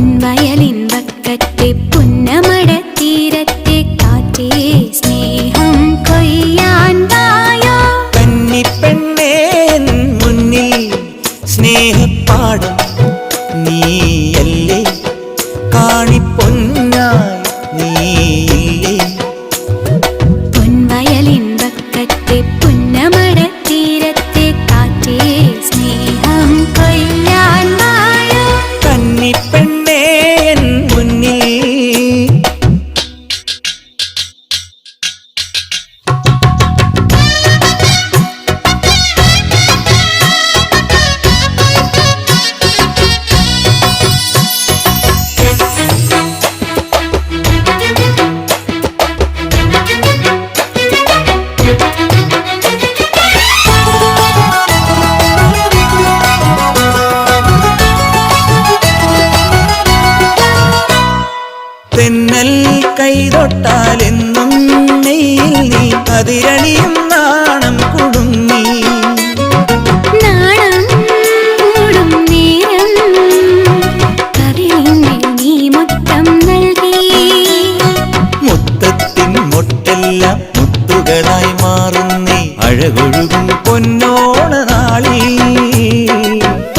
പൊൻവയലിൻ വക്കത്തെ പുന്നമടത്തീരത്തെ കാറ്റേ സ്നേഹം കൊയ്യാൻ വായോ. കന്നിപ്പെണ്ണേ മുന്നിൽ സ്നേഹപ്പാടം നീയല്ലേ, കാണിപ്പൊന്നായി നീയില്ലേ. പൊൻവയലിൻ വക്കത്തെ പുന്നമടത്തീരത്തെ കാറ്റേ സ്നേഹം കൊയ്യാൻ വായോ. കന്നിപ്പെണ്ണേ മുന്നിൽ തെന്നൽ കൈതൊട്ടാലെന്നും നെയ്യിൽ നീ അതിരണിയും നാണം കുടുങ്ങി. നാണം കൂടും നേരം കവിളിന്മേൽ നീ മുത്തം നൽകി. മുത്തത്തിൻ മൊട്ടെല്ലാം മുത്തുകളായി മാറുന്നേ അഴകൊഴുകും പൊന്നോണ നാളിൽ.